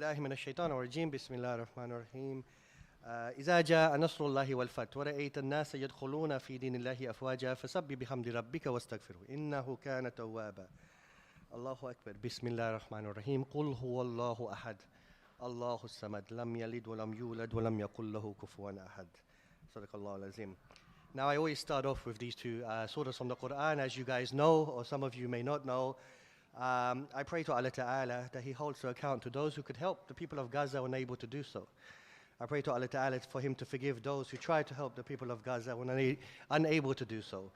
بالله من الشيطان الرجيم بسم الله الرحمن الرحيم إذا جاء نصر الله والفتح ورأيت الناس يدخلون في دين الله أفواجا فسبح بحمد ربك واستغفره إنه كان توابا الله أكبر بسم الله الرحمن الرحيم قل هو الله أحد الله الصمد لم يلد ولم يولد ولم يكن له كفوا أحد صدق الله العظيم. Now I always start off with these two surahs from the Quran, as you guys know, or some of you may not know. I pray to Allah Ta'ala that He holds to account to those who could help the people of Gaza unable to do so. I pray to Allah Ta'ala for Him to forgive those who try to help the people of Gaza when unable to do so.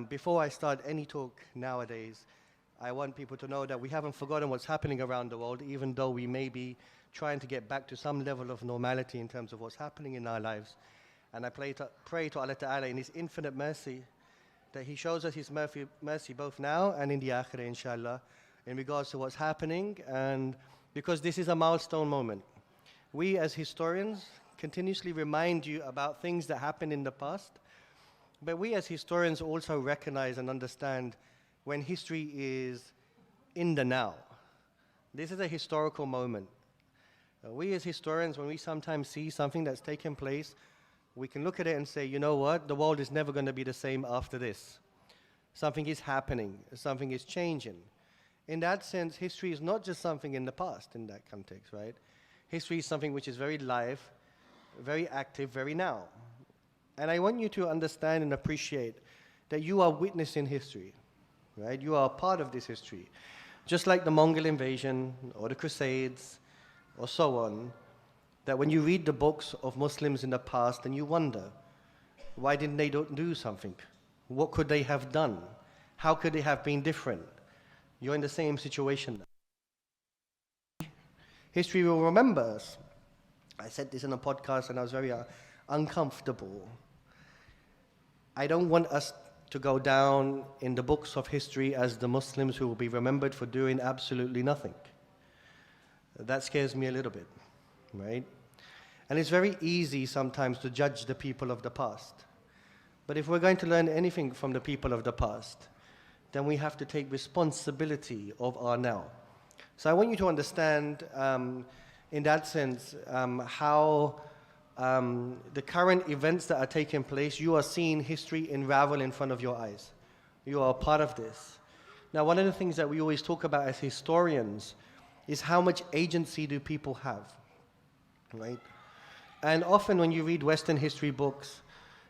Before I start any talk nowadays, I want people to know that we haven't forgotten what's happening around the world, even though we may be trying to get back to some level of normality in terms of what's happening in our lives. And I pray to Allah Ta'ala in His infinite mercy that He shows us His mercy both now and in the Akhirah, inshallah, in regards to what's happening. And because this is a milestone moment, we as historians continuously remind you about things that happened in the past, but we as historians also recognize and understand when history is in the now. This is a historical moment. We as historians, when we sometimes see something that's taken place, we can look at it and say, you know what, the world is never going to be the same after this. Something is happening, something is changing. In that sense, history is not just something in the past in that context, right? History is something which is very live, very active, very now. And I want you to understand and appreciate that you are witnessing history, right? You are a part of this history. Just like the Mongol invasion or the Crusades or so on, that when you read the books of Muslims in the past and you wonder, why didn't they do something? What could they have done? How could they have been different? You're in the same situation now. History will remember us. I said this in a podcast and I was very uncomfortable. I don't want us to go down in the books of history as the Muslims who will be remembered for doing absolutely nothing. That scares me a little bit, right? And it's very easy sometimes to judge the people of the past. But if we're going to learn anything from the people of the past, then we have to take responsibility of our now. So I want you to understand, in that sense, how the current events that are taking place, you are seeing history unravel in front of your eyes. You are a part of this. Now, one of the things that we always talk about as historians is how much agency do people have, right? And often when you read Western history books,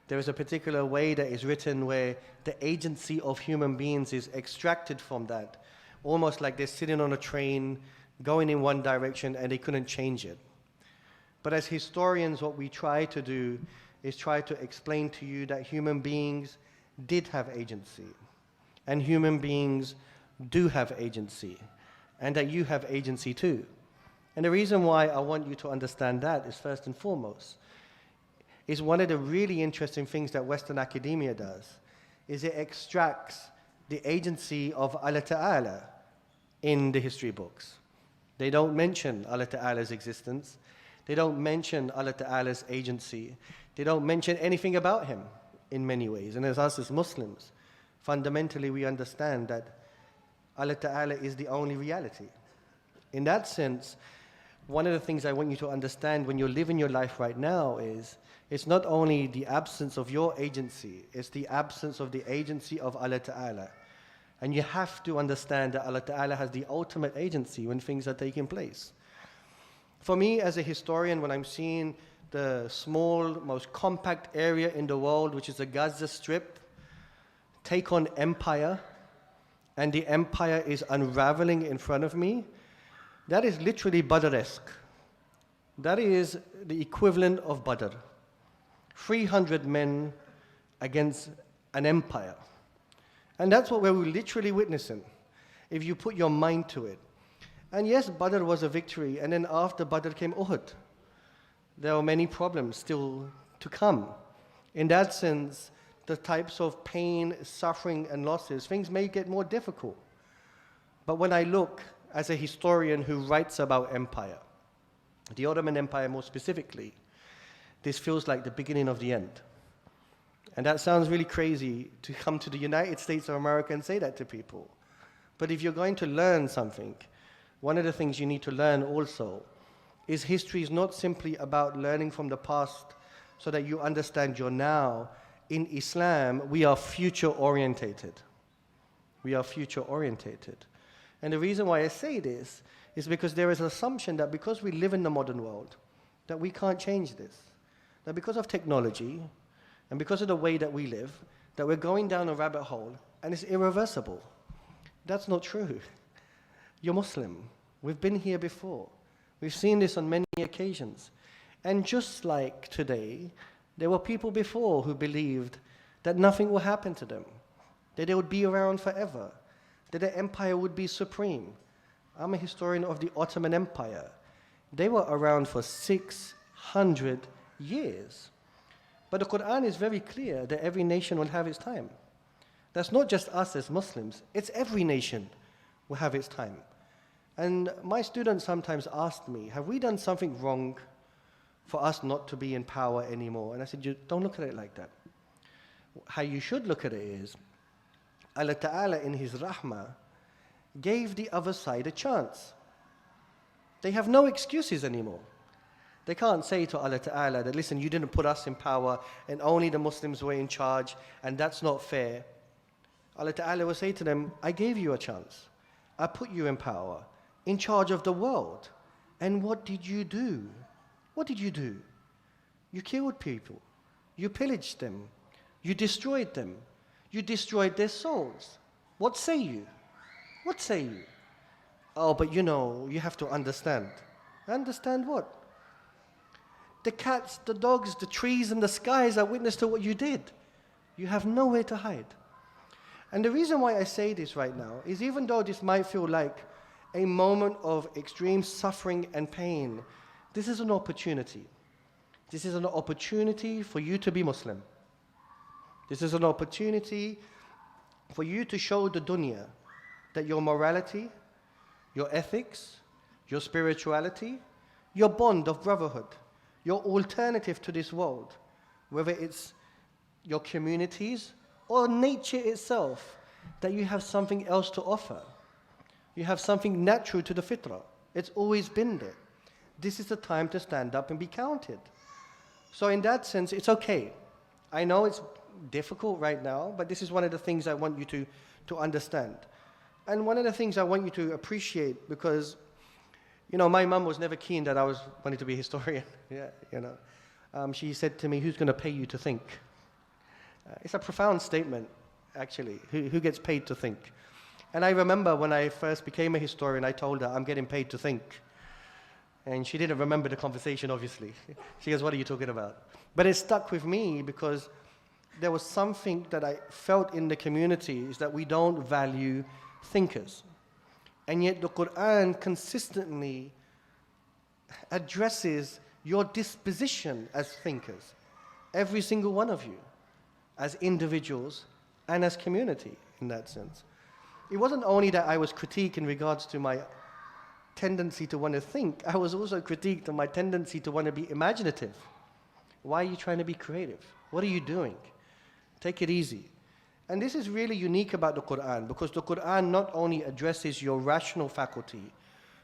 there is a particular way that is written where the agency of human beings is extracted from that, almost like they're sitting on a train, going in one direction, and they couldn't change it. But as historians, what we try to do is try to explain to you that human beings did have agency, and human beings do have agency, and that you have agency too. And the reason why I want you to understand that is, first and foremost, is one of the really interesting things that Western academia does, is it extracts the agency of Allah Ta'ala in the history books. They don't mention Allah Ta'ala's existence. They don't mention Allah Ta'ala's agency. They don't mention anything about Him in many ways. And as us as Muslims, fundamentally we understand that Allah Ta'ala is the only reality. In that sense, one of the things I want you to understand when you're living your life right now is, it's not only the absence of your agency, it's the absence of the agency of Allah Ta'ala. And you have to understand that Allah Ta'ala has the ultimate agency when things are taking place. For me, as a historian, when I'm seeing the small, most compact area in the world, which is the Gaza Strip, take on empire, and the empire is unraveling in front of me, that is literally Badr-esque. That is the equivalent of Badr. 300 men against an empire. And that's what we're literally witnessing, if you put your mind to it. And yes, Badr was a victory, and then after Badr came Uhud. There are many problems still to come. In that sense, the types of pain, suffering, and losses, things may get more difficult. But when I look as a historian who writes about empire, the Ottoman Empire more specifically, this feels like the beginning of the end. And that sounds really crazy to come to the United States of America and say that to people. But if you're going to learn something, one of the things you need to learn also is history is not simply about learning from the past so that you understand your now. In Islam, we are future-orientated. We are future-orientated. And the reason why I say this is because there is an assumption that because we live in the modern world, that we can't change this. That because of technology, and because of the way that we live, that we're going down a rabbit hole, and it's irreversible. That's not true. You're Muslim. We've been here before. We've seen this on many occasions. And just like today, there were people before who believed that nothing will happen to them, that they would be around forever, that their empire would be supreme. I'm a historian of the Ottoman Empire. They were around for 600 years. But the Quran is very clear that every nation will have its time. That's not just us as Muslims, it's every nation will have its time. And my students sometimes ask me, have we done something wrong for us not to be in power anymore? And I said, don't look at it like that. How you should look at it is, Allah Ta'ala in His Rahmah gave the other side a chance. They have no excuses anymore. They can't say to Allah Ta'ala that, listen, you didn't put us in power and only the Muslims were in charge and that's not fair. Allah Ta'ala will say to them, I gave you a chance. I put you in power, in charge of the world. And what did you do? What did you do? You killed people. You pillaged them. You destroyed them. You destroyed their souls. What say you? What say you? Oh, but you know, you have to understand. Understand what? The cats, the dogs, the trees, and the skies are witness to what you did. You have nowhere to hide. And the reason why I say this right now is even though this might feel like a moment of extreme suffering and pain, this is an opportunity. This is an opportunity for you to be Muslim. This is an opportunity for you to show the dunya that your morality, your ethics, your spirituality, your bond of brotherhood, your alternative to this world, whether it's your communities or nature itself, that you have something else to offer. You have something natural to the fitrah. It's always been there. This is the time to stand up and be counted. So in that sense, it's okay. I know it's difficult right now, but this is one of the things I want you to understand. And one of the things I want you to appreciate, because, you know, my mum was never keen that I wanted to be a historian. Yeah, you know. She said to me, who's going to pay you to think? It's a profound statement, actually. Who gets paid to think? And I remember when I first became a historian, I told her, I'm getting paid to think. And she didn't remember the conversation, obviously. She goes, what are you talking about? But it stuck with me because there was something that I felt in the community is that we don't value thinkers. And yet the Quran consistently addresses your disposition as thinkers. Every single one of you, as individuals and as community in that sense. It wasn't only that I was critiqued in regards to my tendency to want to think, I was also critiqued on my tendency to want to be imaginative. Why are you trying to be creative? What are you doing? Take it easy. And this is really unique about the Quran, because the Quran not only addresses your rational faculty,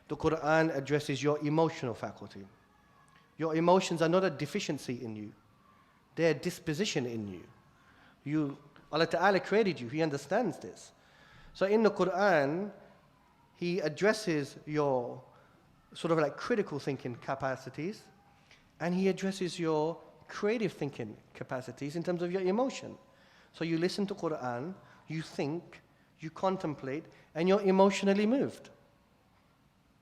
the Quran addresses your emotional faculty. Your emotions are not a deficiency in you. They're a disposition in you. Allah Ta'ala created you. He understands this. So in the Quran, He addresses your sort of like critical thinking capacities, and He addresses your creative thinking capacities in terms of your emotion. So you listen to Quran, you think, you contemplate, and you're emotionally moved.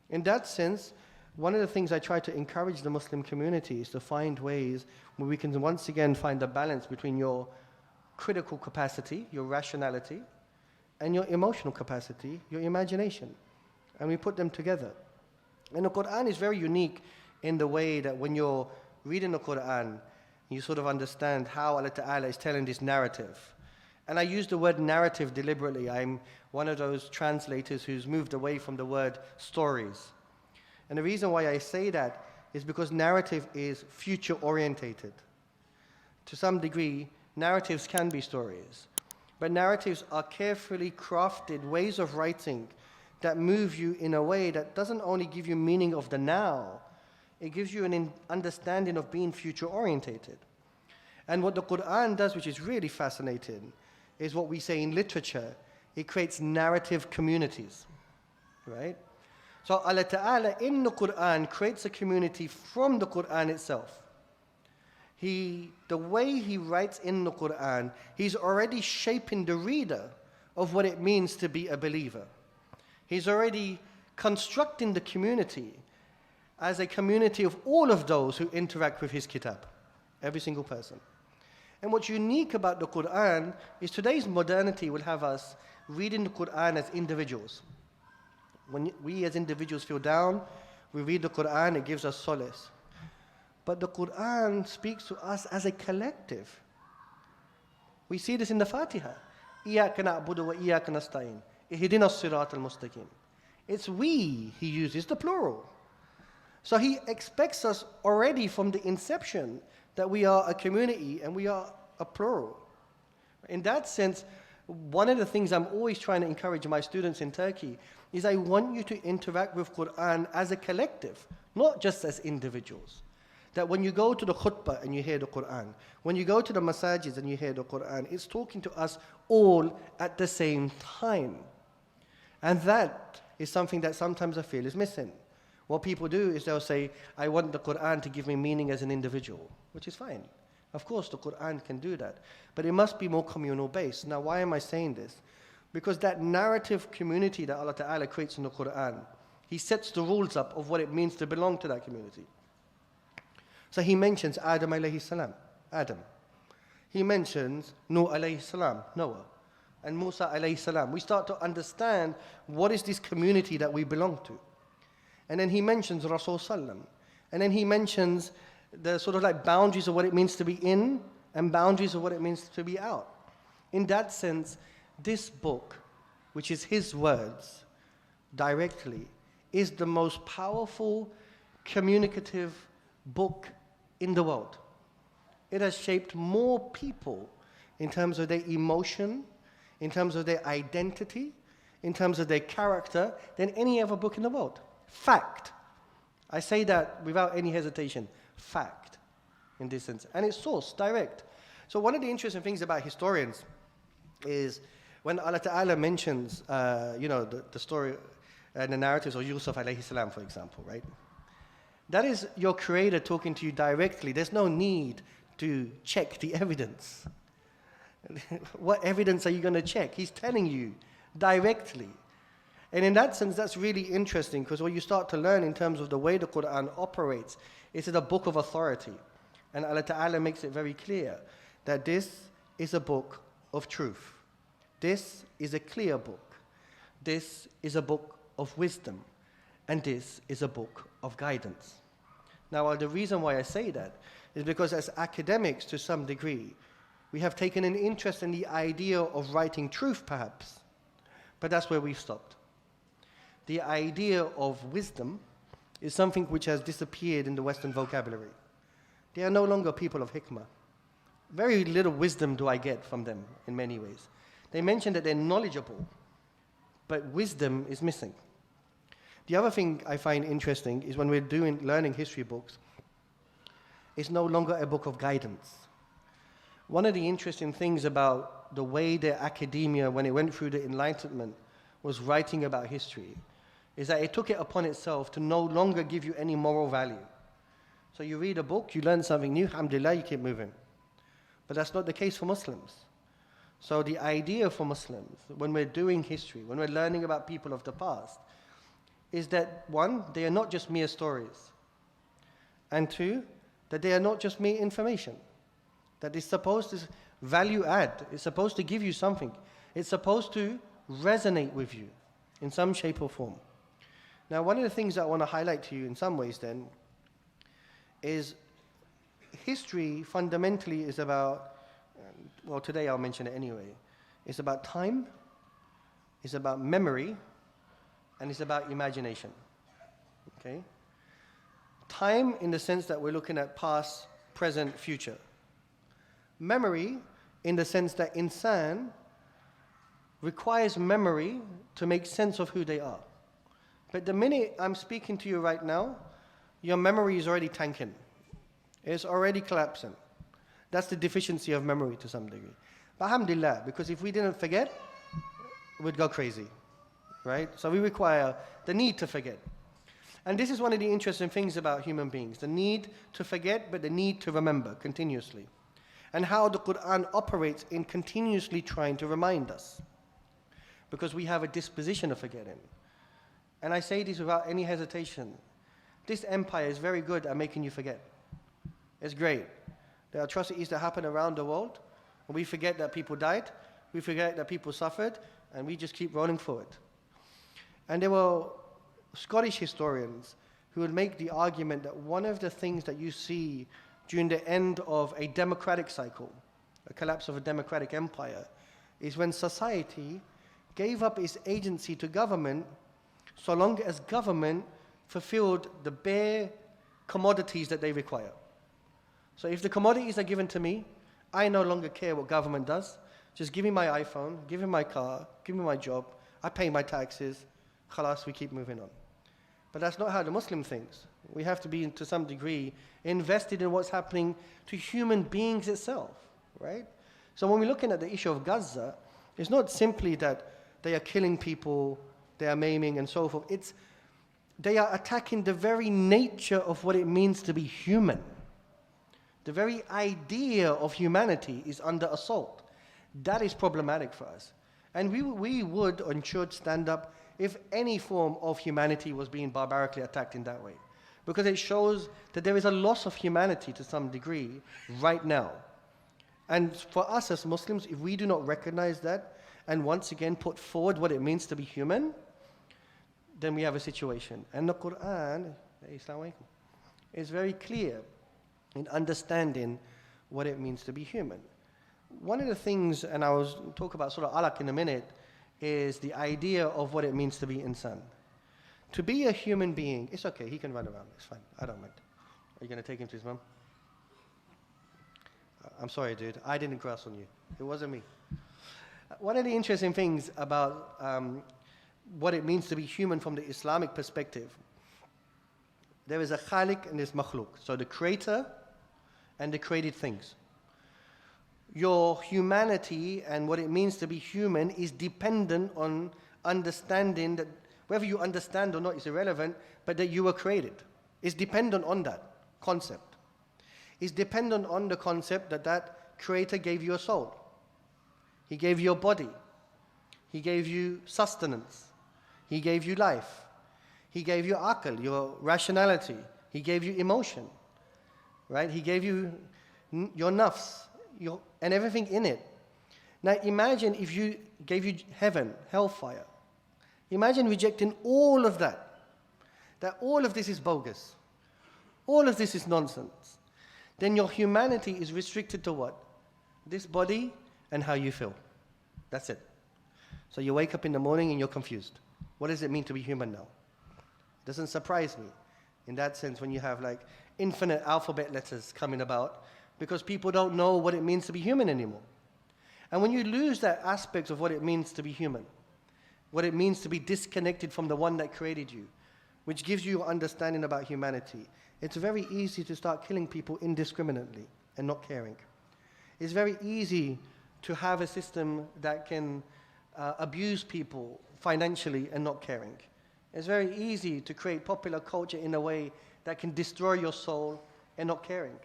In that sense, one of the things I try to encourage the Muslim community is to find ways where we can once again find a balance between your critical capacity, your rationality, and your emotional capacity, your imagination. And we put them together. And the Quran is very unique in the way that when you're reading the Quran, you sort of understand how Allah Ta'ala is telling this narrative. And I use the word narrative deliberately. I'm one of those translators who's moved away from the word stories. And the reason why I say that is because narrative is future-orientated. To some degree, narratives can be stories. But narratives are carefully crafted ways of writing that move you in a way that doesn't only give you meaning of the now, it gives you an understanding of being future-orientated. And what the Quran does, which is really fascinating, is what we say in literature, it creates narrative communities, right? So Allah Ta'ala in the Quran creates a community from the Quran itself. The way He writes in the Quran, He's already shaping the reader of what it means to be a believer. He's already constructing the community as a community of all of those who interact with His kitab, every single person. And what's unique about the Quran is today's modernity will have us reading the Quran as individuals. When we as individuals feel down, we read the Quran, it gives us solace. But the Quran speaks to us as a collective. We see this in the Fatiha. إِيَّاكَ نَعْبُدُ وَإِيَّاكَ نَسْتَعِينُ اهْدِنَا الصِّرَاطَ الْمُسْتَقِيمِ. It's we He uses, the plural. So He expects us already from the inception that we are a community and we are a plural. In that sense, one of the things I'm always trying to encourage my students in Turkey is I want you to interact with Quran as a collective, not just as individuals. That when you go to the khutbah and you hear the Quran, when you go to the masajids and you hear the Quran, it's talking to us all at the same time. And that is something that sometimes I feel is missing. What people do is they'll say, I want the Quran to give me meaning as an individual, which is fine. Of course, the Quran can do that. But it must be more communal based. Now, why am I saying this? Because that narrative community that Allah Ta'ala creates in the Quran, He sets the rules up of what it means to belong to that community. So He mentions Adam alayhi salam, Adam. He mentions Nuh alayhi salam, Noah, and Musa alayhi salam. We start to understand what is this community that we belong to. And then He mentions Rasul sallam. And then He mentions the sort of like boundaries of what it means to be in and boundaries of what it means to be out. In that sense, this book, which is His words directly, is the most powerful communicative book in the world. It has shaped more people in terms of their emotion, in terms of their identity, in terms of their character than any other book in the world. Fact. I say that without any hesitation. Fact in this sense. And it's source, direct. So one of the interesting things about historians is when Allah Ta'ala mentions, the story and the narratives of Yusuf alayhi salam, for example, right? That is your Creator talking to you directly. There's no need to check the evidence. What evidence are you going to check? He's telling you directly. And in that sense, that's really interesting because what you start to learn in terms of the way the Quran operates, it's a book of authority. And Allah Ta'ala makes it very clear that this is a book of truth. This is a clear book. This is a book of wisdom. And this is a book of guidance. Now, the reason why I say that is because as academics, to some degree, we have taken an interest in the idea of writing truth, perhaps. But that's where we've stopped. The idea of wisdom is something which has disappeared in the Western vocabulary. They are no longer people of hikmah. Very little wisdom do I get from them in many ways. They mention that they're knowledgeable, but wisdom is missing. The other thing I find interesting is when we're learning history books, it's no longer a book of guidance. One of the interesting things about the way the academia, when it went through the Enlightenment, was writing about history, is that it took it upon itself to no longer give you any moral value. So you read a book, you learn something new, alhamdulillah, you keep moving. But that's not the case for Muslims. So the idea for Muslims, when we're doing history, when we're learning about people of the past, is that one, they are not just mere stories. And two, that they are not just mere information. That it's supposed to value add. It's supposed to give you something. It's supposed to resonate with you in some shape or form. Now, one of the things that I want to highlight to you in some ways then is history fundamentally is about, well, today I'll mention it anyway. It's about time, it's about memory, and it's about imagination. Okay? Time in the sense that we're looking at past, present, future. Memory in the sense that insan requires memory to make sense of who they are. But the minute I'm speaking to you right now, your memory is already tanking. It's already collapsing. That's the deficiency of memory to some degree. But alhamdulillah, because if we didn't forget, we'd go crazy, right? So we require the need to forget. And this is one of the interesting things about human beings, the need to forget, but the need to remember continuously. And how the Quran operates in continuously trying to remind us. Because we have a disposition of forgetting. And I say this without any hesitation. This empire is very good at making you forget. It's great. There are atrocities that happen around the world, and we forget that people died, we forget that people suffered, and we just keep rolling forward. And there were Scottish historians who would make the argument that one of the things that you see during the end of a democratic cycle, a collapse of a democratic empire, is when society gave up its agency to government so long as government fulfilled the bare commodities that they require. So if the commodities are given to me, I no longer care what government does. Just give me my iPhone, give me my car, give me my job, I pay my taxes, khalas, we keep moving on. But that's not how the Muslim thinks. We have to be, to some degree, invested in what's happening to human beings itself, right? So when we're looking at the issue of Gaza, it's not simply that they are killing people, they are maiming and so forth. It's they are attacking the very nature of what it means to be human. The very idea of humanity is under assault. That is problematic for us. And we would and should stand up if any form of humanity was being barbarically attacked in that way. Because it shows that there is a loss of humanity to some degree right now. And for us as Muslims, if we do not recognize that and once again put forward what it means to be human, then we have a situation. And the Quran, is very clear in understanding what it means to be human. One of the things, and I will talk about Surah Alaq in a minute, is the idea of what it means to be insan. To be a human being, it's okay, he can run around, it's fine, I don't mind. Are you going to take him to his mum? I'm sorry, dude, I didn't cross on you. It wasn't me. One of the interesting things about what it means to be human from the Islamic perspective, there is a khaliq and there's makhluk, so the creator and the created things. Your humanity and what it means to be human is dependent on understanding that, whether you understand or not is irrelevant, but that you were created. It's dependent on that concept. It's dependent on the concept that that creator gave you a soul. He gave you a body. He gave you sustenance. He gave you life. He gave you aql, your rationality. He gave you emotion, right? He gave you your nafs, and everything in it. Now imagine if you gave you heaven, hellfire. Imagine rejecting all of that. That all of this is bogus. All of this is nonsense. Then your humanity is restricted to what? This body and how you feel. That's it. So you wake up in the morning and you're confused. What does it mean to be human now? It doesn't surprise me in that sense when you have like infinite alphabet letters coming about, because people don't know what it means to be human anymore. And when you lose that aspect of what it means to be human, what it means to be disconnected from the one that created you, which gives you understanding about humanity, it's very easy to start killing people indiscriminately and not caring. It's very easy to have a system that can abuse people financially and not caring. It's very easy to create popular culture in a way that can destroy your soul and not caring,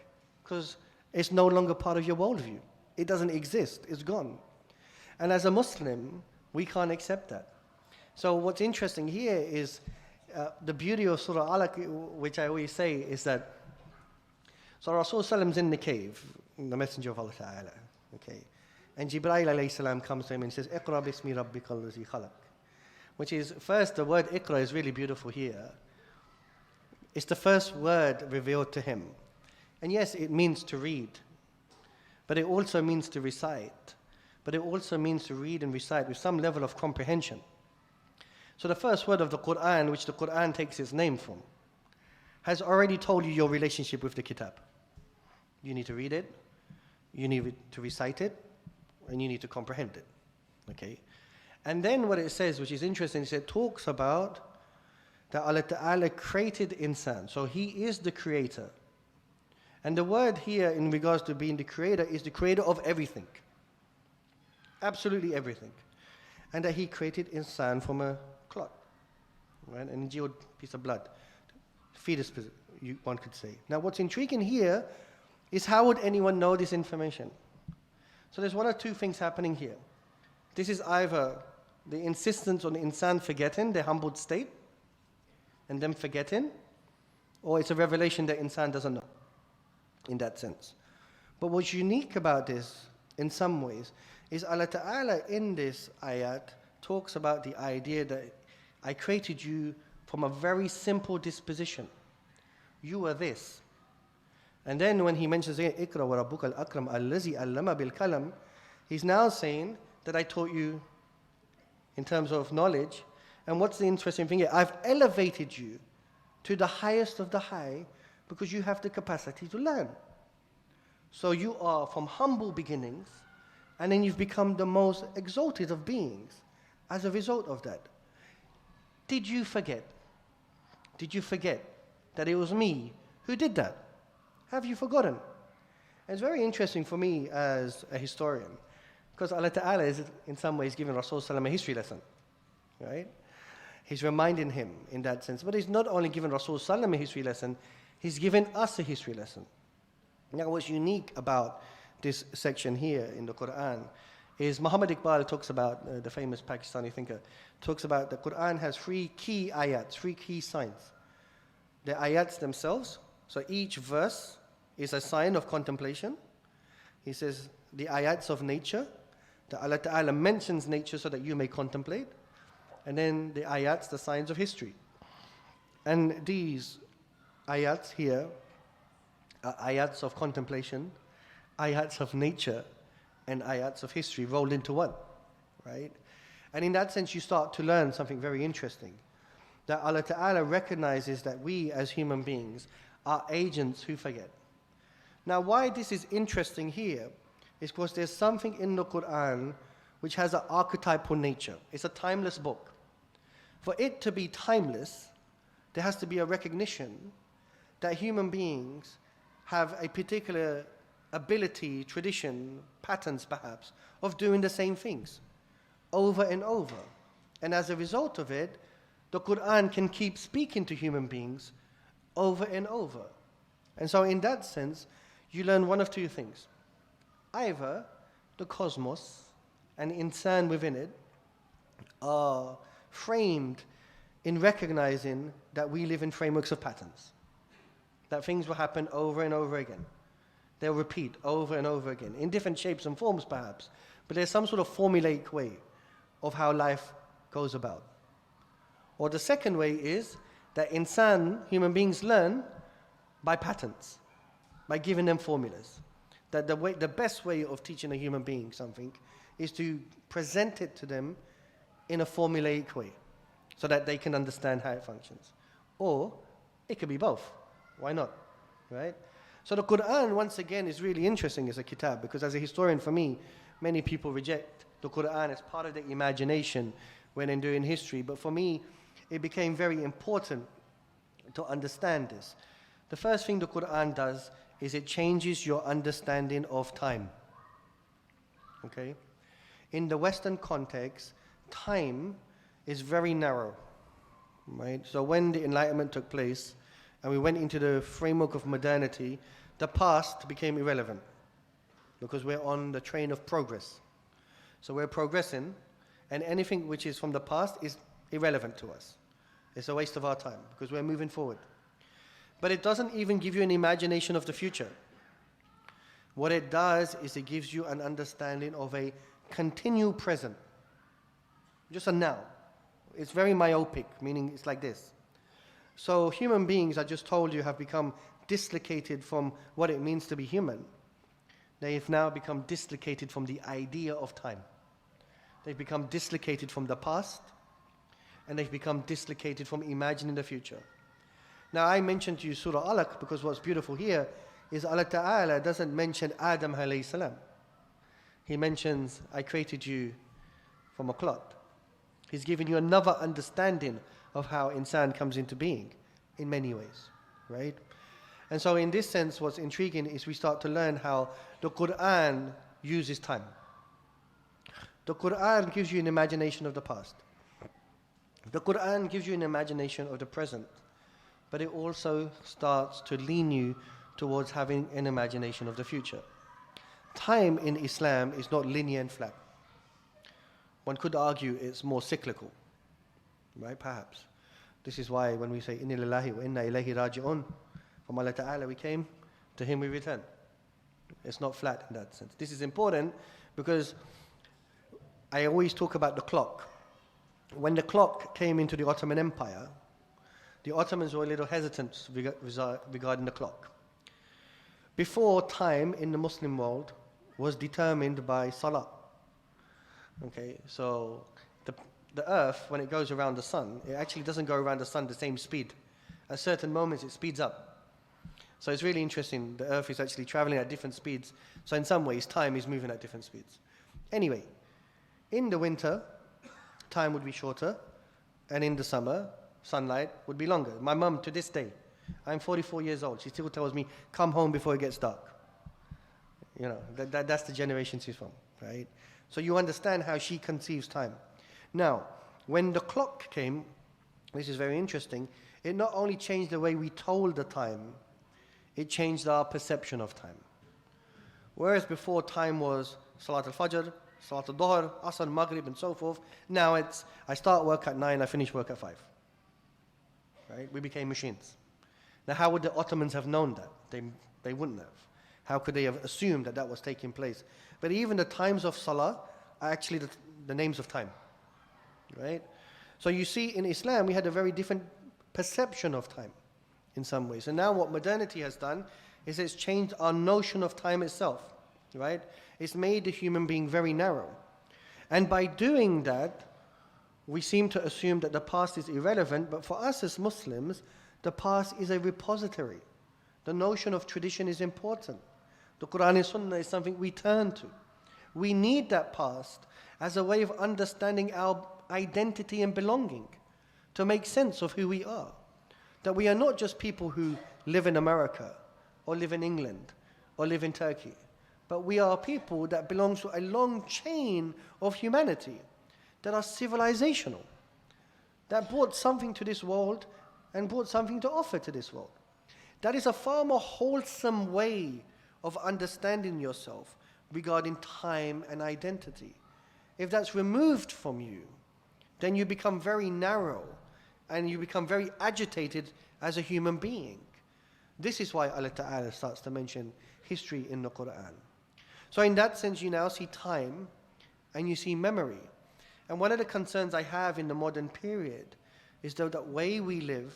because it's no longer part of your worldview. It doesn't exist, it's gone. And as a Muslim, we can't accept that. So what's interesting here is the beauty of Surah Alaq, which I always say, is that so Rasul Sallam's in the cave, the Messenger of Allah Ta'ala, okay? And Jibreel alayhi salam comes to him and says, Iqra bismi rabbika allazi khalaq. Which is, first, the word Iqra is really beautiful here. It's the first word revealed to him. And yes, it means to read, but it also means to recite. But it also means to read and recite with some level of comprehension. So the first word of the Quran, which the Quran takes its name from, has already told you your relationship with the kitab. You need to read it, you need to recite it, and you need to comprehend it. Okay? And then what it says, which is interesting, is it talks about that Allah Ta'ala created insan. So He is the creator. And the word here in regards to being the creator is the creator of everything. Absolutely everything. And that He created insan from a clot, right? An congealed piece of blood. Fetus, one could say. Now what's intriguing here is how would anyone know this information? So there's one or two things happening here. This is either the insistence on the insan forgetting their humbled state and them forgetting, or it's a revelation that insan doesn't know in that sense. But what's unique about this in some ways is Allah Ta'ala in this ayat talks about the idea that I created you from a very simple disposition. You are this. And then when He mentions here, Ikra wa rabbuka al-akram allazi allama bil kalam, He's now saying that I taught you in terms of knowledge. And what's the interesting thing here? I've elevated you to the highest of the high because you have the capacity to learn. So you are from humble beginnings, and then you've become the most exalted of beings as a result of that. Did you forget? Did you forget that it was me who did that? Have you forgotten? And it's very interesting for me as a historian, because Allah Ta'ala is in some ways giving Rasul Sallam a history lesson, right? He's reminding him in that sense. But He's not only giving Rasul Sallam a history lesson, He's given us a history lesson. Now what's unique about this section here in the Quran is Muhammad Iqbal talks about, the famous Pakistani thinker, talks about the Quran has 3 key ayats, 3 key signs. The ayats themselves, so each verse is a sign of contemplation. He says the ayats of nature, that Allah Ta'ala mentions nature so that you may contemplate. And then the ayats, the signs of history. And these ayats here are ayats of contemplation, ayats of nature, and ayats of history rolled into one, right? And in that sense, you start to learn something very interesting. That Allah Ta'ala recognizes that we as human beings are agents who forget. Now why this is interesting here is because there's something in the Quran which has an archetypal nature. It's a timeless book. For it to be timeless, there has to be a recognition that human beings have a particular ability, tradition, patterns perhaps, of doing the same things over and over. And as a result of it, the Quran can keep speaking to human beings over and over. And so in that sense, you learn one of two things. Either the cosmos and insan within it are framed in recognizing that we live in frameworks of patterns. That things will happen over and over again. They'll repeat over and over again, in different shapes and forms perhaps, but there's some sort of formulaic way of how life goes about. Or the second way is that insan, human beings, learn by patterns, by giving them formulas. That the best way of teaching a human being something is to present it to them in a formulaic way, so that they can understand how it functions. Or it could be both. Why not? Right? So the Quran, once again, is really interesting as a kitab, because as a historian, for me, many people reject the Quran as part of the imagination when in doing history. But for me, it became very important to understand this. The first thing the Quran does is it changes your understanding of time. Okay? In the Western context, time is very narrow. Right? So when the Enlightenment took place, and we went into the framework of modernity, the past became irrelevant because we're on the train of progress. So we're progressing, and anything which is from the past is irrelevant to us. It's a waste of our time because we're moving forward. But it doesn't even give you an imagination of the future. What it does is it gives you an understanding of a continued present, just a now. It's very myopic, meaning it's like this. So human beings, I just told you, have become dislocated from what it means to be human. They've now become dislocated from the idea of time. They've become dislocated from the past, and they've become dislocated from imagining the future. Now I mentioned to you Surah Alaq because what's beautiful here is Allah Ta'ala doesn't mention Adam alayhi salam. He mentions, I created you from a clot. He's given you another understanding of how insan comes into being in many ways, right? And so in this sense, what's intriguing is we start to learn how the Quran uses time. The Quran gives you an imagination of the past. The Quran gives you an imagination of the present. But it also starts to lean you towards having an imagination of the future. Time in Islam is not linear and flat. One could argue it's more cyclical, right? Perhaps. This is why when we say, Inna lillahi wa inna ilayhi raji'un, from Allah Ta'ala we came, to Him we return. It's not flat in that sense. This is important because I always talk about the clock. When the clock came into the Ottoman Empire, the Ottomans were a little hesitant regarding the clock. Before, time in the Muslim world was determined by Salah. Okay, so the earth, when it goes around the sun, it actually doesn't go around the sun the same speed. At certain moments, it speeds up. So it's really interesting. The earth is actually traveling at different speeds. So in some ways, time is moving at different speeds. Anyway, in the winter, time would be shorter. And in the summer, sunlight would be longer. My mum, to this day, I'm 44 years old. She still tells me, come home before it gets dark. You know, that's the generation she's from, right? So you understand how she conceives time. Now, when the clock came, this is very interesting, it not only changed the way we told the time, it changed our perception of time. Whereas before time was Salat al-Fajr, Salat al-Dhuhr, Asr, Maghrib, and so forth, now it's, I start work at 9, I finish work at 5. Right? We became machines. Now how would the Ottomans have known that? They wouldn't have. How could they have assumed that that was taking place? But even the times of Salah are actually the names of time. Right? So you see, in Islam, we had a very different perception of time in some ways. And now what modernity has done is it's changed our notion of time itself. Right? It's made the human being very narrow. And by doing that, we seem to assume that the past is irrelevant, but for us as Muslims, the past is a repository. The notion of tradition is important. The Quran and Sunnah is something we turn to. We need that past as a way of understanding our identity and belonging, to make sense of who we are. That we are not just people who live in America, or live in England, or live in Turkey, but we are people that belong to a long chain of humanity that are civilizational, that brought something to this world and brought something to offer to this world. That is a far more wholesome way of understanding yourself regarding time and identity. If that's removed from you, then you become very narrow and you become very agitated as a human being. This is why Allah Ta'ala starts to mention history in the Quran. So in that sense, you now see time and you see memory. And one of the concerns I have in the modern period is that the way we live,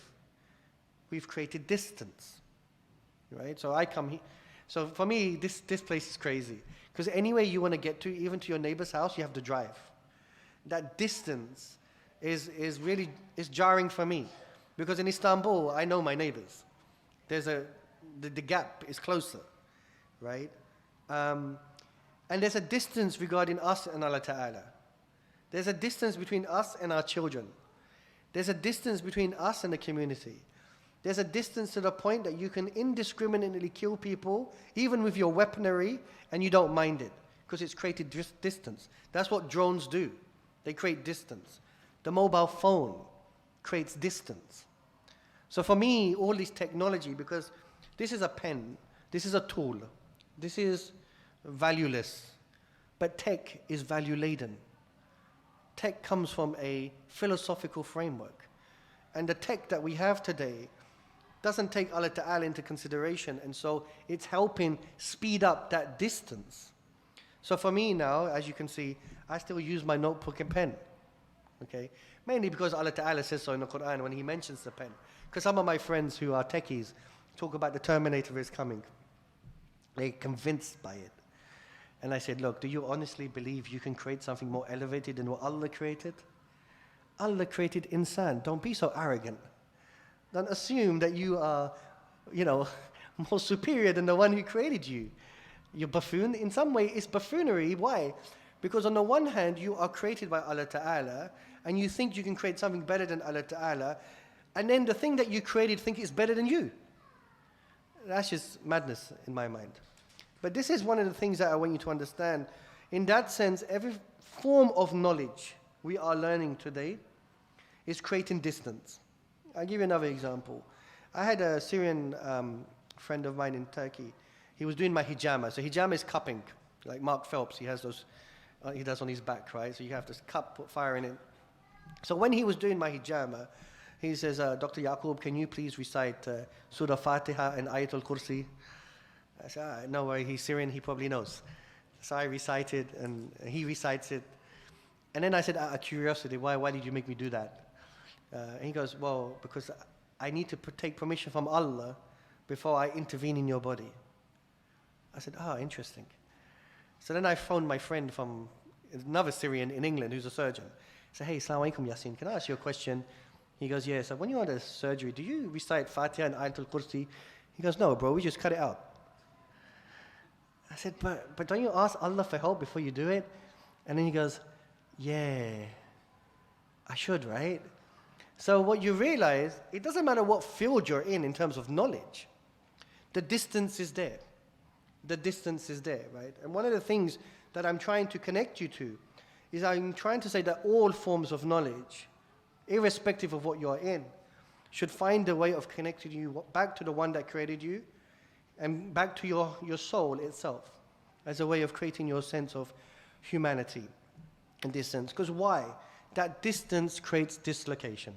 we've created distance, right? So I come here. So for me, this place is crazy. Because anywhere you want to get to, even to your neighbor's house, you have to drive. That distance is really jarring for me. Because in Istanbul, I know my neighbors. The gap is closer, right? And there's a distance regarding us and Allah Ta'ala. There's a distance between us and our children. There's a distance between us and the community. There's a distance to the point that you can indiscriminately kill people, even with your weaponry, and you don't mind it, because it's created distance. That's what drones do. They create distance. The mobile phone creates distance. So for me, all this technology, because this is a pen, this is a tool, this is valueless, but tech is value-laden. Tech comes from a philosophical framework. And the tech that we have today doesn't take Allah Ta'ala into consideration, and so it's helping speed up that distance. So for me now, as you can see, I still use my notebook and pen. Okay? Mainly because Allah Ta'ala says so in the Quran when He mentions the pen. Because some of my friends who are techies talk about the Terminator is coming. They're convinced by it. And I said, look, do you honestly believe you can create something more elevated than what Allah created? Allah created insan. Don't be so arrogant. Don't assume that you are, more superior than the one who created you. You're buffoon. In some way, it's buffoonery. Why? Because on the one hand, you are created by Allah Ta'ala, and you think you can create something better than Allah Ta'ala, and then the thing that you created think is better than you. That's just madness in my mind. But this is one of the things that I want you to understand. In that sense, every form of knowledge we are learning today is creating distance. I'll give you another example. I had a Syrian friend of mine in Turkey. He was doing my hijama. So hijama is cupping, like Mark Phelps. He has those, he does on his back, right? So you have this cup, put fire in it. So when he was doing my hijama, he says, Dr. Yakoob, can you please recite Surah Fatiha and Ayatul Kursi? I said, no worry, he's Syrian, he probably knows. So I recited, and he recites it. And then I said, out of curiosity, why did you make me do that? And he goes, well, because I need to take permission from Allah before I intervene in your body. I said, interesting. So then I phoned my friend from another Syrian in England who's a surgeon. I said, hey, Assalamu alaikum, Yasin, can I ask you a question? He goes, yeah. So when you're under surgery, do you recite Fatiha and Ayatul Kursi? He goes, no, bro, we just cut it out. I said, but don't you ask Allah for help before you do it? And then he goes, yeah, I should, right? So what you realize, it doesn't matter what field you're in terms of knowledge. The distance is there. The distance is there, right? And one of the things that I'm trying to connect you to is I'm trying to say that all forms of knowledge, irrespective of what you're in, should find a way of connecting you back to the one that created you and back to your soul itself as a way of creating your sense of humanity in this sense. Because why? That distance creates dislocation.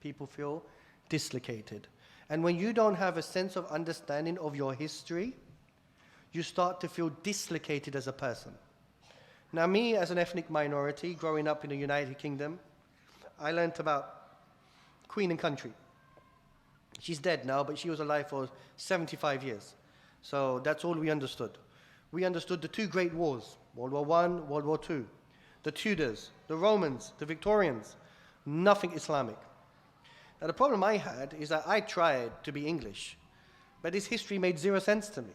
People feel dislocated. And when you don't have a sense of understanding of your history, you start to feel dislocated as a person. Now me, as an ethnic minority, growing up in the United Kingdom, I learnt about Queen and Country. She's dead now, but she was alive for 75 years. So that's all we understood. We understood the two great wars, World War I, World War II, the Tudors, the Romans, the Victorians, nothing Islamic. Now the problem I had is that I tried to be English, but this history made zero sense to me.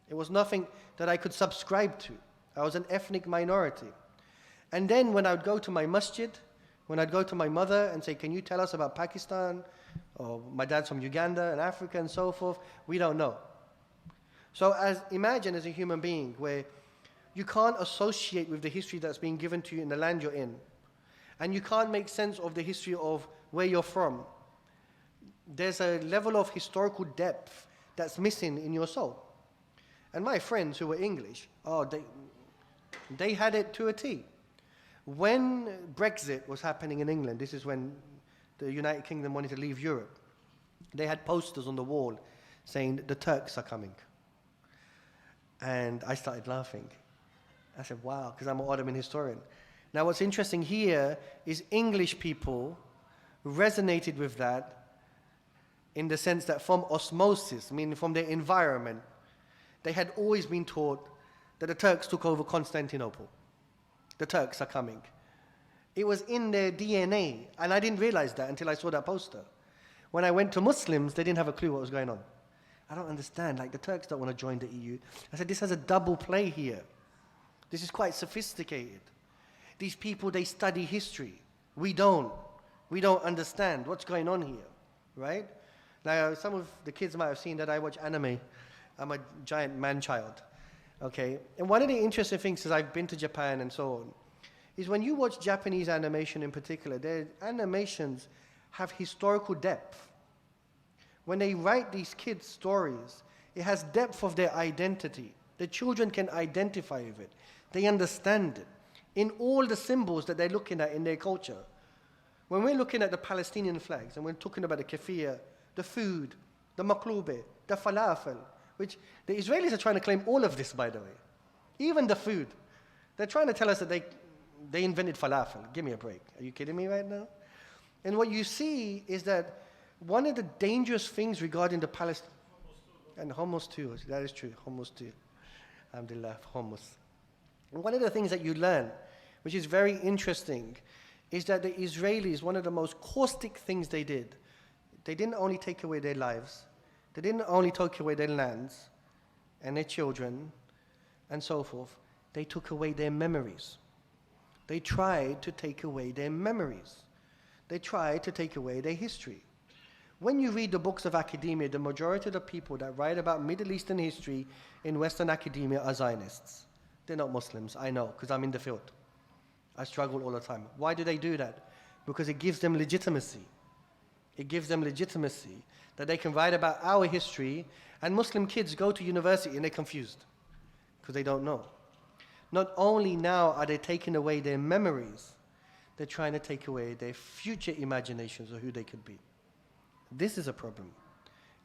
It was nothing that I could subscribe to. I was an ethnic minority. And then when I would go to my masjid, when I'd go to my mother and say, can you tell us about Pakistan? Or my dad's from Uganda and Africa and so forth. We don't know. So imagine as a human being where you can't associate with the history that's being given to you in the land you're in. And you can't make sense of the history of where you're from. There's a level of historical depth that's missing in your soul. And my friends who were English, they had it to a T. When Brexit was happening in England, this is when the United Kingdom wanted to leave Europe, they had posters on the wall saying, the Turks are coming. And I started laughing. I said, wow, because I'm an Ottoman historian. Now what's interesting here is English people resonated with that in the sense that from osmosis, meaning from their environment, they had always been taught that the Turks took over Constantinople. The Turks are coming. It was in their DNA, and I didn't realize that until I saw that poster. When I went to Muslims, they didn't have a clue what was going on. I don't understand, like the Turks don't want to join the EU. I said, this has a double play here. This is quite sophisticated. These people, they study history. We don't. We don't understand what's going on here, right? Now, some of the kids might have seen that I watch anime. I'm a giant man-child, okay? And one of the interesting things is I've been to Japan and so on, is when you watch Japanese animation in particular, their animations have historical depth. When they write these kids' stories, it has depth of their identity. The children can identify with it. They understand it in all the symbols that they're looking at in their culture. When we're looking at the Palestinian flags and we're talking about the keffiyeh, the food, the maqloubeh, the falafel, which the Israelis are trying to claim all of this, by the way. Even the food. They're trying to tell us that they invented falafel. Give me a break. Are you kidding me right now? And what you see is that one of the dangerous things regarding the Palestine, and hummus too, that is true, hummus too. Alhamdulillah, hummus. And one of the things that you learn, which is very interesting, is that the Israelis, one of the most caustic things they did, they didn't only take away their lives, they didn't only take away their lands and their children and so forth. They took away their memories. They tried to take away their memories. They tried to take away their history. When you read the books of academia, the majority of the people that write about Middle Eastern history in Western academia are Zionists. They're not Muslims, I know, because I'm in the field. I struggle all the time. Why do they do that? Because it gives them legitimacy. It gives them legitimacy that they can write about our history, and Muslim kids go to university and they're confused because they don't know. Not only now are they taking away their memories, they're trying to take away their future imaginations of who they could be. This is a problem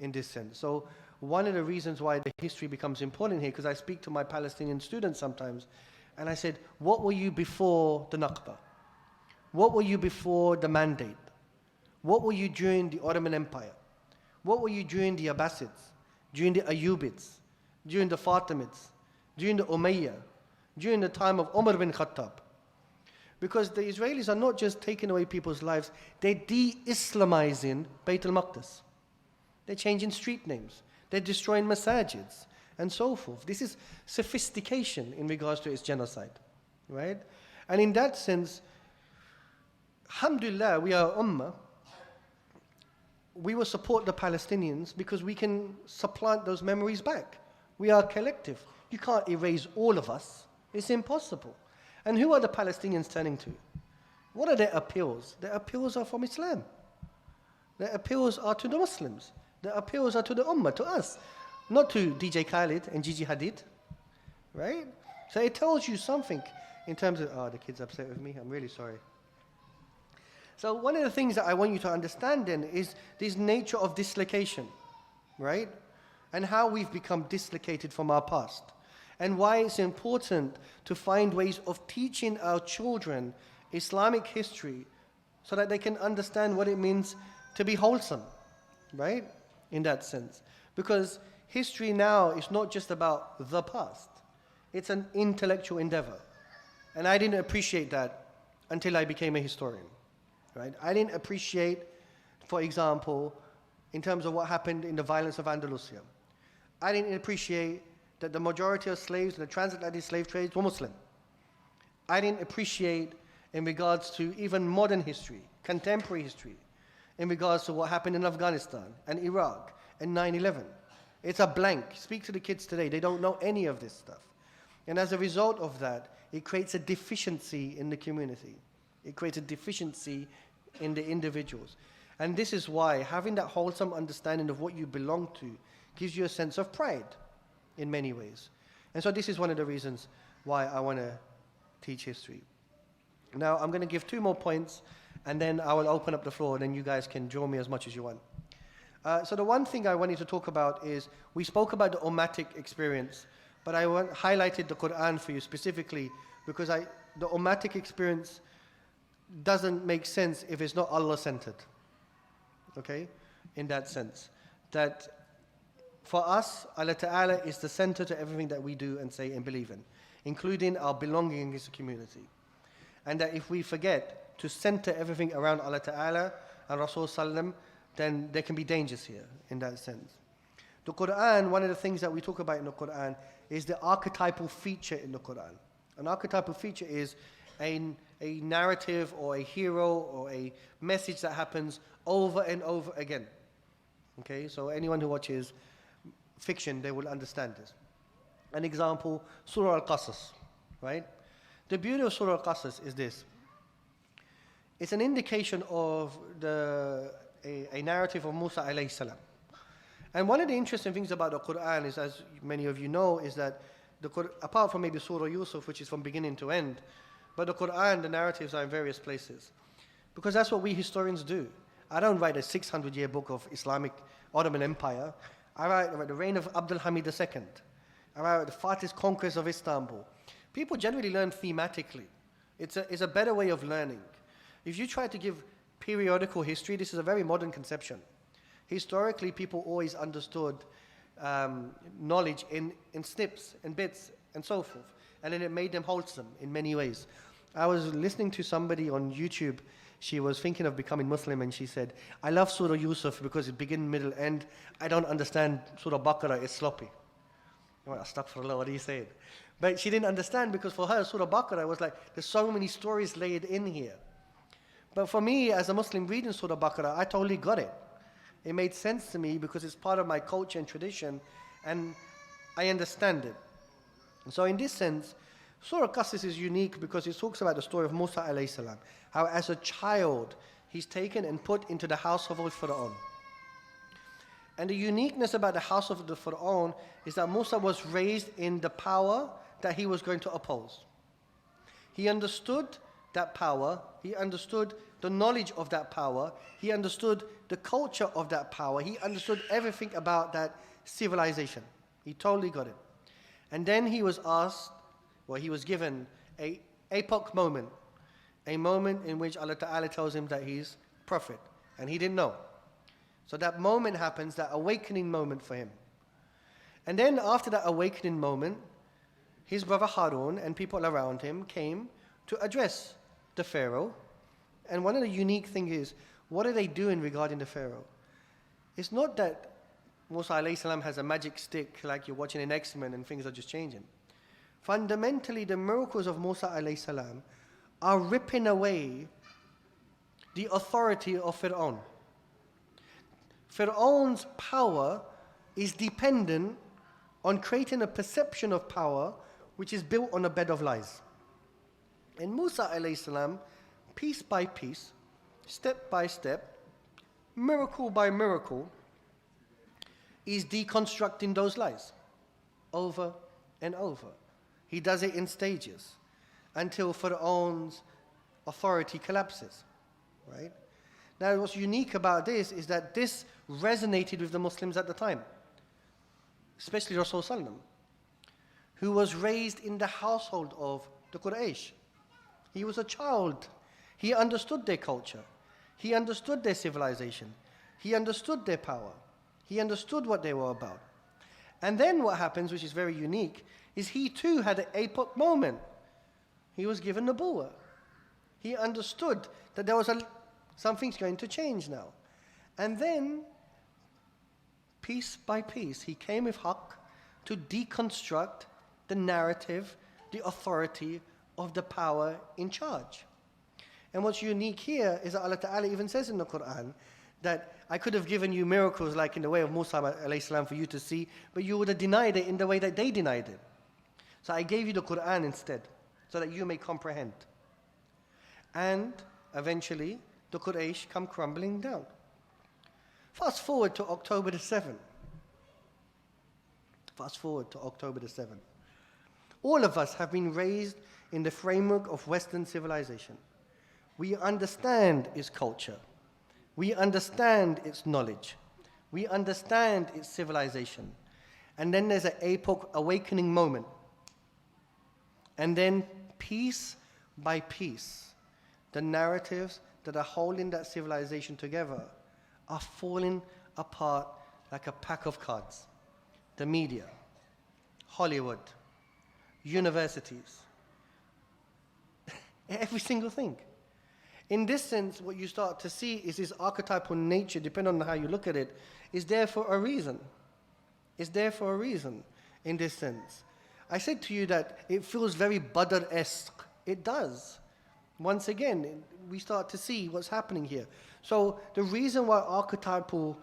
in this sense. So one of the reasons why the history becomes important here, because I speak to my Palestinian students sometimes, and I said, what were you before the Nakba? What were you before the Mandate? What were you during the Ottoman Empire? What were you during the Abbasids, during the Ayyubids, during the Fatimids, during the Umayyah, during the time of Umar bin Khattab? Because the Israelis are not just taking away people's lives, they're de-Islamizing Bayt al-Maqdis. They're changing street names. They're destroying masajids and so forth. This is sophistication in regards to its genocide, right? And in that sense, alhamdulillah, we are ummah. We will support the Palestinians because we can supplant those memories back. We are a collective. You can't erase all of us. It's impossible. And who are the Palestinians turning to? What are their appeals? Their appeals are from Islam. Their appeals are to the Muslims. Their appeals are to the Ummah, to us. Not to DJ Khaled and Gigi Hadid. Right? So it tells you something in terms of, oh, the kid's upset with me. I'm really sorry. So one of the things that I want you to understand then is this nature of dislocation. Right? And how we've become dislocated from our past. And why it's important to find ways of teaching our children Islamic history so that they can understand what it means to be wholesome, right? In that sense. Because history now is not just about the past. It's an intellectual endeavor. And I didn't appreciate that until I became a historian, right? I didn't appreciate, for example, in terms of what happened in the violence of Andalusia. I didn't appreciate that the majority of slaves in the transatlantic slave trades were Muslim. I didn't appreciate in regards to even modern history, contemporary history, in regards to what happened in Afghanistan and Iraq and 9/11. It's a blank. Speak to the kids today. They don't know any of this stuff. And as a result of that, it creates a deficiency in the community. It creates a deficiency in the individuals. And this is why having that wholesome understanding of what you belong to gives you a sense of pride in many ways. And so this is one of the reasons why I want to teach history. Now I'm going to give 2 more points and then I will open up the floor and then you guys can draw me as much as you want. So the one thing I wanted to talk about is, we spoke about the ummatic experience, but I highlighted the Quran for you specifically because the ummatic experience doesn't make sense if it's not Allah-centered. Okay? In that sense. That for us, Allah Ta'ala is the center to everything that we do and say and believe in, including our belonging as a community. And that if we forget to center everything around Allah Ta'ala and Rasul Sallam, then there can be dangers here in that sense. The Quran, one of the things that we talk about in the Quran is the archetypal feature in the Quran. An archetypal feature is a narrative or a hero or a message that happens over and over again. Okay, so anyone who watches fiction, they will understand this. An example, Surah Al-Qasas, right? The beauty of Surah Al-Qasas is this. It's an indication of a narrative of Musa alayhi salam. And one of the interesting things about the Quran is, as many of you know, is that apart from maybe Surah Yusuf, which is from beginning to end, but the Quran, the narratives are in various places. Because that's what we historians do. I don't write a 600-year book of Islamic Ottoman Empire. I write the reign of Abdul Hamid II. I write the Fatih's conquest of Istanbul. People generally learn thematically. It's a better way of learning. If you try to give periodical history, this is a very modern conception. Historically, people always understood knowledge in snips and bits and so forth. And then it made them wholesome in many ways. I was listening to somebody on YouTube. She was thinking of becoming Muslim and she said, I love Surah Yusuf because it begins, middle, end. I don't understand Surah Baqarah, it's sloppy. Well, astaghfirullah, what are you saying? But she didn't understand because for her, Surah Baqarah was like, there's so many stories laid in here. But for me, as a Muslim reading Surah Baqarah, I totally got it. It made sense to me because it's part of my culture and tradition, and I understand it. So in this sense, Surah Qasas is unique because it talks about the story of Musa alayhi salam, how as a child, he's taken and put into the house of Fir'aun. And the uniqueness about the house of the Fir'aun is that Musa was raised in the power that he was going to oppose. He understood that power, he understood the knowledge of that power, he understood the culture of that power, he understood everything about that civilization. He totally got it. And then he was asked, well, he was given a epoch moment, a moment in which Allah Ta'ala tells him that he's prophet, and he didn't know. So that moment happens, that awakening moment for him. And then after that awakening moment, his brother Harun and people around him came to address the Pharaoh. And one of the unique things is, what are they doing regarding the Pharaoh? It's not that Musa alayhi salam has a magic stick like you're watching an X-Men and things are just changing. Fundamentally, the miracles of Musa alayhi salam are ripping away the authority of Fir'aun. Fir'aun's power is dependent on creating a perception of power which is built on a bed of lies. And Musa alayhi salam, piece by piece, step by step, miracle by miracle, is deconstructing those lies over and over. He does it in stages until Fir'aun's authority collapses, right? Now, what's unique about this is that this resonated with the Muslims at the time, especially Rasul Sallam, who was raised in the household of the Quraysh. He was a child. He understood their culture. He understood their civilization. He understood their power. He understood what they were about. And then what happens, which is very unique, is he too had an epoch moment. He was given Nubuwwah. He understood that there was something's going to change now. And then, piece by piece, he came with Haqq to deconstruct the narrative, the authority of the power in charge. And what's unique here is that Allah Ta'ala even says in the Quran that I could have given you miracles like in the way of Musa alayhi salam for you to see, but you would have denied it in the way that they denied it. So I gave you the Quran instead, so that you may comprehend. And eventually, the Quraysh come crumbling down. Fast forward to October the 7th. Fast forward to October the 7th. All of us have been raised in the framework of Western civilization. We understand its culture. We understand its knowledge. We understand its civilization. And then there's an epoch awakening moment. And then piece by piece, the narratives that are holding that civilization together are falling apart like a pack of cards. The media, Hollywood, universities, every single thing. In this sense, what you start to see is this archetypal nature, depending on how you look at it, is there for a reason. It's there for a reason, in this sense. I said to you that it feels very Badr-esque. It does. Once again, we start to see what's happening here. So the reason why archetypal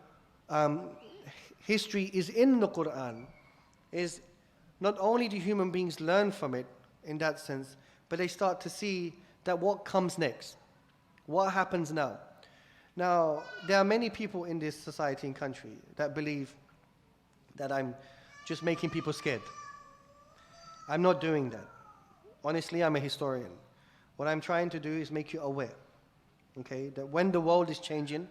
history is in the Quran is not only do human beings learn from it in that sense, but they start to see that what comes next. What happens now? Now, there are many people in this society and country that believe that I'm just making people scared. I'm not doing that. Honestly, I'm a historian. What I'm trying to do is make you aware, okay, that when the world is changing,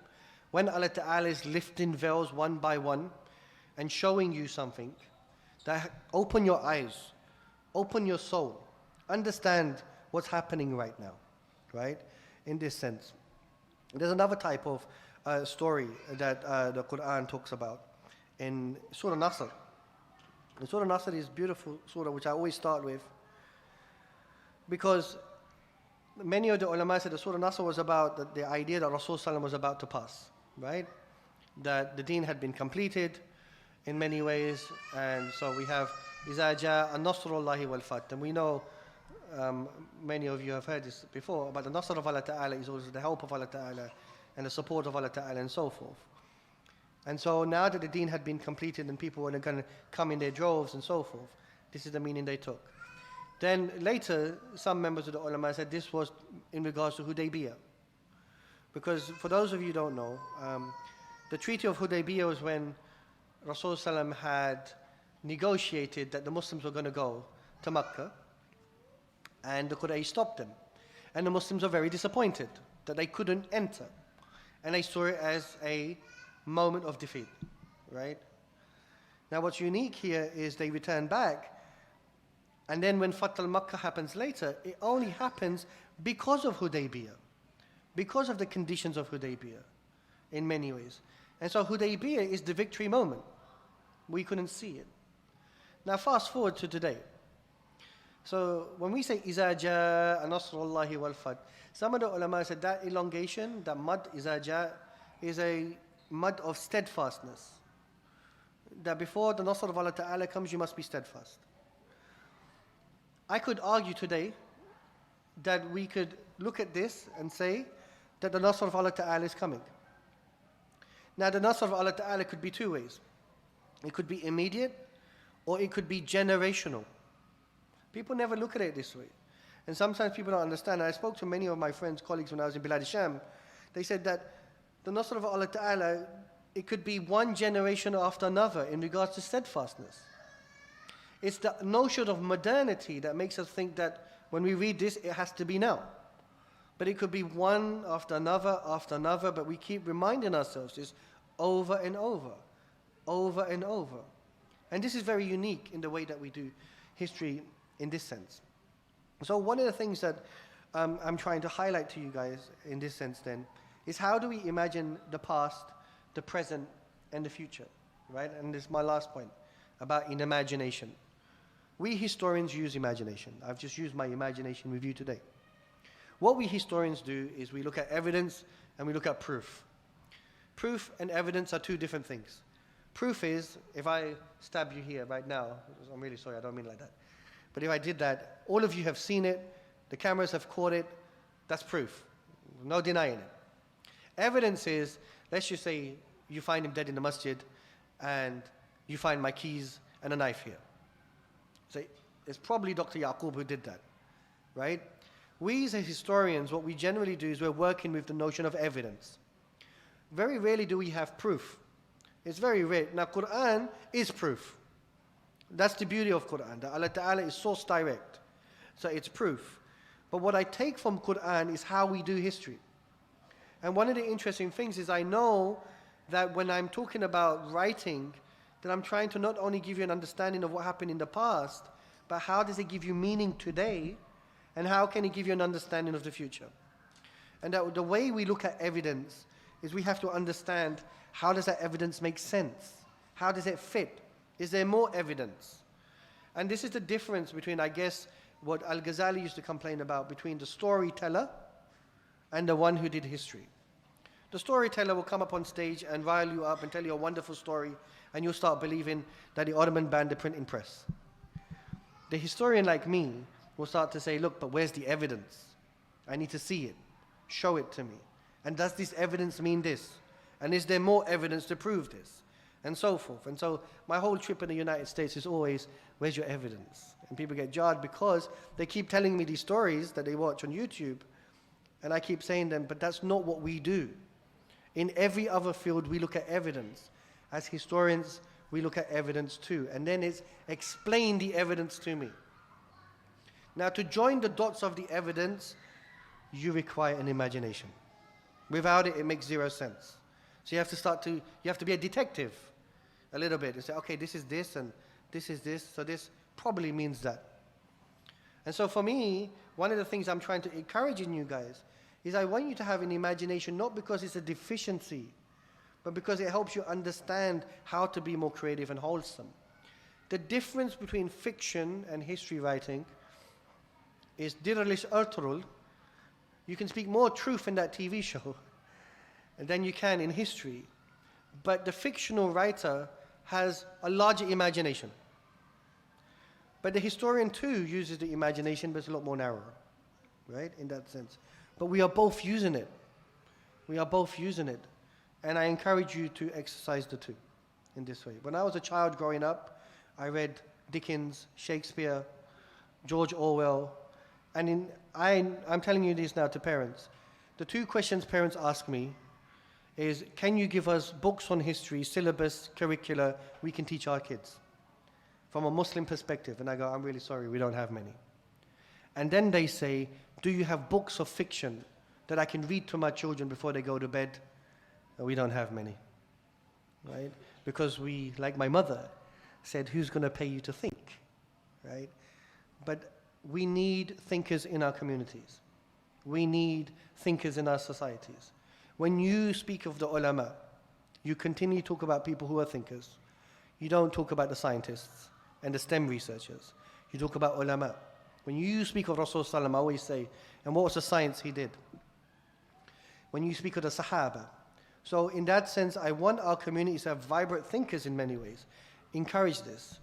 when Allah Ta'ala is lifting veils one by one and showing you something, that open your eyes, open your soul, understand what's happening right now, right? In this sense. There's another type of story that the Quran talks about in Surah Nasr. And Surah Nasr is a beautiful surah which I always start with because many of the ulama said the Surah Nasr was about the idea that Rasul Sallam was about to pass, right? That the deen had been completed in many ways, and so we have إِذَا جَاءَ نَصْرُ اللَّهِ وَالْفَتْحُ. And we know, many of you have heard this before, but the Nasr of Allah Ta'ala is also the help of Allah Ta'ala and the support of Allah Ta'ala and so forth. And so now that the deen had been completed and people were going to come in their droves and so forth, this is the meaning they took. Then later, some members of the ulama said this was in regards to Hudaybiyah. Because for those of you who don't know, the Treaty of Hudaybiyah was when Rasul Sallam had negotiated that the Muslims were going to go to Makkah, and the Quraysh stopped them. And the Muslims were very disappointed that they couldn't enter. And they saw it as a moment of defeat, right? Now what's unique here is they return back, and then when Fath al-Makkah happens later, it only happens because of Hudaybiyah, because of the conditions of Hudaybiyah, in many ways. And so Hudaybiyah is the victory moment. We couldn't see it. Now fast forward to today. So when we say إِذَا جَاءَ نَصْرُ اللَّهِ وَالْفَتْحُ, some of the ulama said that elongation, that mud, إِذَا جَاءَ, is a mud of steadfastness. That before the Nasr of Allah Ta'ala comes, you must be steadfast. I could argue today that we could look at this and say that the Nasr of Allah Ta'ala is coming. Now the Nasr of Allah Ta'ala could be two ways. It could be immediate, or it could be generational. People never look at it this way. And sometimes people don't understand. And I spoke to many of my friends, colleagues when I was in Bilad Sham. They said that the Nasr of Allah Ta'ala, it could be one generation after another in regards to steadfastness. It's the notion of modernity that makes us think that when we read this, it has to be now. But it could be one after another, but we keep reminding ourselves this over and over, over and over. And this is very unique in the way that we do history in this sense. So one of the things that I'm trying to highlight to you guys in this sense then is how do we imagine the past, the present, and the future, right? And this is my last point about in imagination. We historians use imagination. I've just used my imagination with you today. What we historians do is we look at evidence and we look at proof. Proof and evidence are two different things. Proof is, if I stab you here right now, I'm really sorry, I don't mean like that. But if I did that, all of you have seen it, the cameras have caught it, that's proof. No denying it. Evidence is, let's just say you find him dead in the masjid and you find my keys and a knife here. So it's probably Dr. Yakoob who did that, right? We as historians, what we generally do is we're working with the notion of evidence. Very rarely do we have proof. It's very rare. Now, Quran is proof. That's the beauty of Quran, that Allah Ta'ala is source direct. So it's proof. But what I take from Quran is how we do history. And one of the interesting things is I know that when I'm talking about writing, that I'm trying to not only give you an understanding of what happened in the past, but how does it give you meaning today, and how can it give you an understanding of the future. And that the way we look at evidence is we have to understand how does that evidence make sense? How does it fit? Is there more evidence? And this is the difference between, I guess, what Al-Ghazali used to complain about between the storyteller and the one who did history. The storyteller will come up on stage and rile you up and tell you a wonderful story, and you'll start believing that the Ottoman banned the printing press. The historian like me will start to say, look, but where's the evidence? I need to see it. Show it to me. And does this evidence mean this? And is there more evidence to prove this? And so forth. And so my whole trip in the United States is always, where's your evidence? And people get jarred because they keep telling me these stories that they watch on YouTube, and I keep saying them, but that's not what we do. In every other field, we look at evidence. As historians, we look at evidence too. And then it's explain the evidence to me. Now, to join the dots of the evidence, you require an imagination. Without it, it makes zero sense. So you have to be a detective a little bit and say, okay, this is this and this is this, so this probably means that. And so for me, one of the things I'm trying to encourage in you guys is I want you to have an imagination, not because it's a deficiency, but because it helps you understand how to be more creative and wholesome. The difference between fiction and history writing is dirlish Ertugrul. You can speak more truth in that TV show than you can in history. But the fictional writer has a larger imagination. But the historian too uses the imagination, but it's a lot more narrow, right, in that sense. But we are both using it. We are both using it. And I encourage you to exercise the two in this way. When I was a child growing up, I read Dickens, Shakespeare, George Orwell, and I'm telling you this now to parents. The two questions parents ask me is, can you give us books on history, syllabus, curricula we can teach our kids from a Muslim perspective? And I go, I'm really sorry, we don't have many. And then they say, do you have books of fiction that I can read to my children before they go to bed? And we don't have many, right? Because we, like my mother, said, who's going to pay you to think, right? But we need thinkers in our communities. We need thinkers in our societies. When you speak of the ulama, you continue to talk about people who are thinkers. You don't talk about the scientists and the STEM researchers. You talk about ulama. When you speak of Rasul Sallam, I always say, and what was the science he did? When you speak of the Sahaba. So in that sense, I want our communities to have vibrant thinkers in many ways. Encourage this.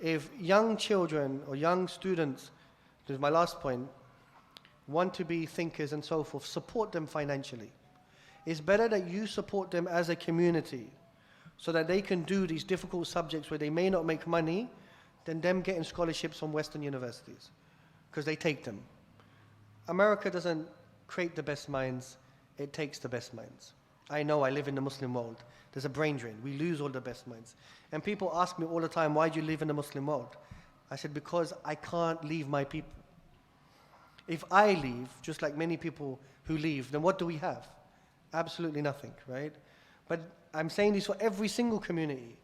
If young children or young students, this is my last point, want to be thinkers and so forth, support them financially. It's better that you support them as a community so that they can do these difficult subjects where they may not make money than them getting scholarships from Western universities, because they take them. America doesn't create the best minds, it takes the best minds. I know, I live in the Muslim world. There's a brain drain. We lose all the best minds. And people ask me all the time, why do you live in the Muslim world? I said, because I can't leave my people. If I leave, just like many people who leave, then what do we have? Absolutely nothing, right? But I'm saying this for every single community,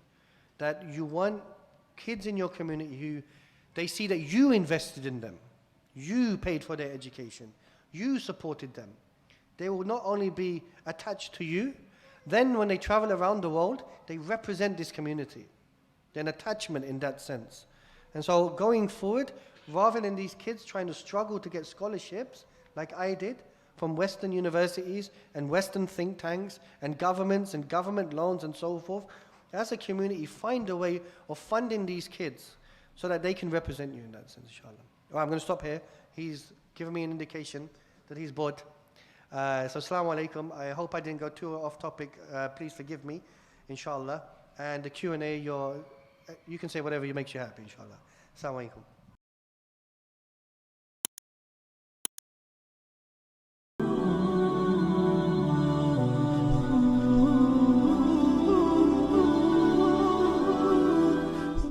that you want kids in your community who, they see that you invested in them. You paid for their education. You supported them. They will not only be attached to you, then when they travel around the world, they represent this community. They're an attachment in that sense. And so going forward, rather than these kids trying to struggle to get scholarships, like I did, from Western universities and Western think tanks and government loans and so forth, as a community, find a way of funding these kids so that they can represent you in that sense, inshallah. All right, I'm going to stop here. He's given me an indication that he's bored. So assalamu alaikum. I hope I didn't go too off topic. Please forgive me, inshallah. And the Q&A, you can say whatever makes you happy, inshallah. Assalamu alaikum.